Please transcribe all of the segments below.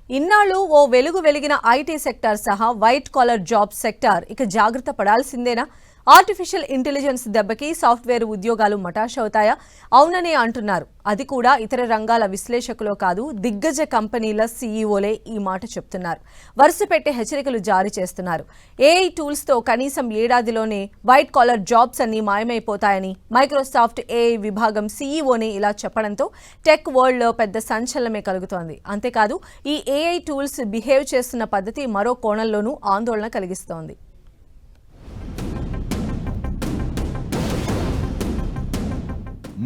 ఇన్నాళ్ళు ఓ వెలుగు వెలిగిన ఐటీ సెక్టార్ సహా వైట్ కాలర్ జాబ్ సెక్టార్ ఇక జాగ్రత్త పడాల్సిందేనా? ఆర్టిఫిషియల్ ఇంటెలిజెన్స్ దెబ్బకి సాఫ్ట్వేర్ ఉద్యోగాలు మటాష్ అవుతాయా? అవుననే అంటున్నారు. అది కూడా ఇతర రంగాల విశ్లేషకులో కాదు, దిగ్గజ కంపెనీల సీఈఓలే ఈ మాట చెప్తున్నారు. వరుసపెట్టే హెచ్చరికలు జారీ చేస్తున్నారు. ఏఐ టూల్స్తో కనీసం ఏడాదిలోనే వైట్ కాలర్ జాబ్స్ అన్ని మాయమైపోతాయని మైక్రోసాఫ్ట్ ఏఐ విభాగం సీఈఓనే ఇలా చెప్పడంతో టెక్ వరల్డ్లో పెద్ద సంచలనమే కలుగుతోంది. అంతేకాదు, ఈ ఏఐ టూల్స్ బిహేవ్ చేస్తున్న పద్ధతి మరో కోణంలోనూ ఆందోళన కలిగిస్తోంది.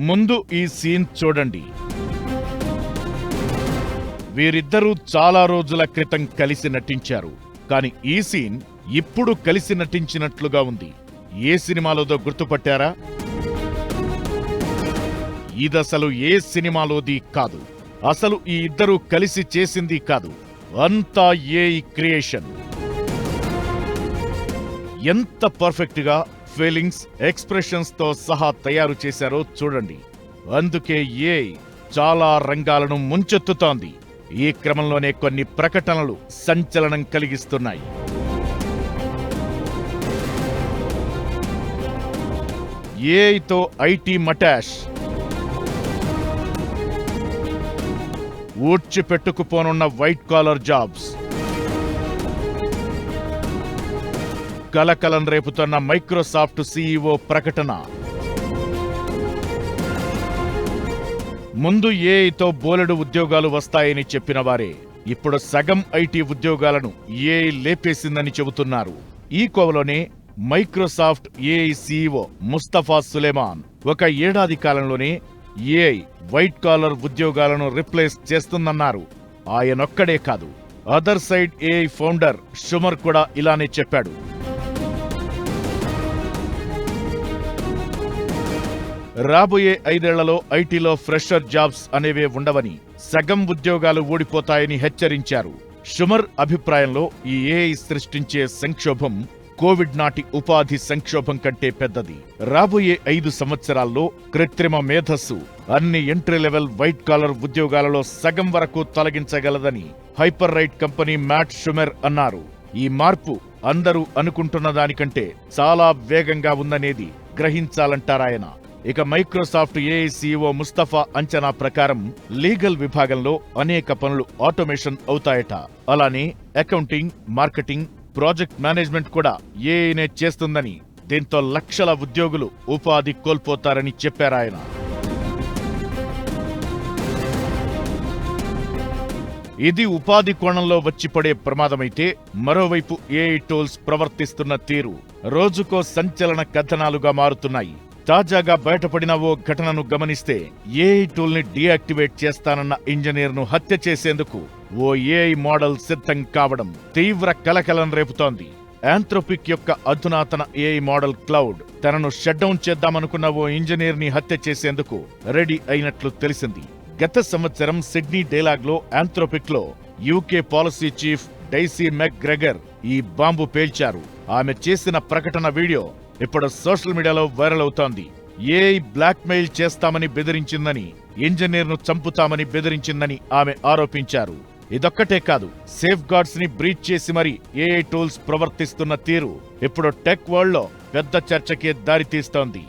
ముందు ఈ సీన్ చూడండి. వీరిద్దరూ చాలా రోజుల క్రితం కలిసి నటించారు. కానీ ఈ సీన్ ఇప్పుడు కలిసి నటించినట్లుగా ఉంది. ఏ సినిమాలోదో గుర్తుపట్టారా? ఇదసలు ఏ సినిమాలోది కాదు. అసలు ఈ ఇద్దరూ కలిసి చేసింది కాదు. అంతా ఏఐ క్రియేషన్. ఎంత పర్ఫెక్ట్ గా ఫీలింగ్స్, ఎక్స్ప్రెషన్స్ తో సహా తయారు చేశారో చూడండి. అందుకే ఏఐ చాలా రంగాలను ముంచెత్తుతోంది. ఈ క్రమంలోనే కొన్ని ప్రకటనలు సంచలనం కలిగిస్తున్నాయి. ఏఐతో ఐటీ మటాష్. ఊడ్చిపెట్టుకుపోనున్న వైట్ కాలర్ జాబ్స్. కలకలం రేపుతున్న మైక్రోసాఫ్ట్ సీఈఓ ప్రకటన. ముందు ఏఐతో బోలెడు ఉద్యోగాలు వస్తాయని చెప్పిన వారే ఇప్పుడు సగం ఐటీ ఉద్యోగాలను ఏఐ లేపేసిందని చెబుతున్నారు. ఈ కోవలోనే Microsoft AI CEO Mustafa Suleyman ఒక ఏడాది కాలంలోనే ఏఐ వైట్ కాలర్ ఉద్యోగాలను రిప్లేస్ చేస్తుందన్నారు. ఆయనొక్కడే కాదు, other side AI founder Shumer కూడా ఇలానే చెప్పాడు. రాబోయే 5 ఏళ్లలో ఐటీలో ఫ్రెషర్ జాబ్స్ అనేవే ఉండవని, సగం ఉద్యోగాలు ఊడిపోతాయని హెచ్చరించారు. షుమర్ అభిప్రాయంలో ఈ ఏఐ సృష్టించే సంక్షోభం కోవిడ్ నాటి ఉపాధి సంక్షోభం కంటే పెద్దది. రాబోయే 5 సంవత్సరాల్లో కృత్రిమ మేధస్సు అన్ని ఎంట్రీ లెవెల్ వైట్ కాలర్ ఉద్యోగాలలో సగం వరకు తొలగించగలదని hyper right company mat Schumer అన్నారు. ఈ మార్పు అందరూ అనుకుంటున్న దానికంటే చాలా వేగంగా ఉందనేది గ్రహించాలంటారాయన. ఇక మైక్రోసాఫ్ట్ ఏఐ సీఈఓ ముస్తఫా అంచనా ప్రకారం లీగల్ విభాగంలో అనేక పనులు ఆటోమేషన్ అవుతాయట. అలానే అకౌంటింగ్, మార్కెటింగ్, ప్రాజెక్ట్ మేనేజ్మెంట్ కూడా ఏఐనే చేస్తుందని, దీంతో లక్షల ఉద్యోగులు ఉపాధి కోల్పోతారని చెప్పారాయన. ఇది ఉపాధి కోణంలో వచ్చిపడే ప్రమాదమైతే, మరోవైపు ఏఐ టూల్స్ ప్రవర్తిస్తున్న తీరు రోజుకో సంచలన కథనాలుగా మారుతున్నాయి. తాజాగా బయటపడిన ఓ ఘటనను గమనిస్తే, ఏఐ టూల్ ని డీయాక్టివేట్ చేస్తానన్న ఇంజనీర్ ను హత్య చేసేందుకు ఓ ఏఐ మోడల్ సిద్ధం కావడం తీవ్ర కలకలం రేపుతోంది. ఆంథ్రోపిక్ యొక్క అధునాతన ఏఐ మోడల్ క్లౌడ్ తనను షట్డౌన్ చేద్దామనుకున్న ఓ ఇంజనీర్ ని హత్య చేసేందుకు రెడీ అయినట్లు తెలిసింది. గత సంవత్సరం సిడ్నీ డైలాగ్ లో ఆంథ్రోపిక్ లో యూకే పాలసీ చీఫ్ డైసీ మెక్ గ్రెగర్ ఈ బాంబు పేల్చారు. ఆమె చేసిన ప్రకటన వీడియో ఇప్పుడు సోషల్ మీడియాలో వైరల్ అవుతోంది. ఏఐ బ్లాక్ మెయిల్ చేస్తామని బెదిరించిందని, ఇంజనీర్ ను చంపుతామని బెదిరించిందని ఆమె ఆరోపించారు. ఇదొక్కటే కాదు, సేఫ్ గార్డ్స్ ని బ్రీచ్ చేసి మరి ఏఐ టూల్స్ ప్రవర్తిస్తున్న తీరు ఇప్పుడు టెక్ వరల్డ్ లో పెద్ద చర్చకే దారితీస్తోంది.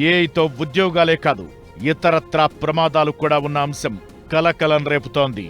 ఏఐతో ఉద్యోగాలే కాదు, ఇతరత్రా ప్రమాదాలు కూడా ఉన్న అంశం కలకలం రేపుతోంది.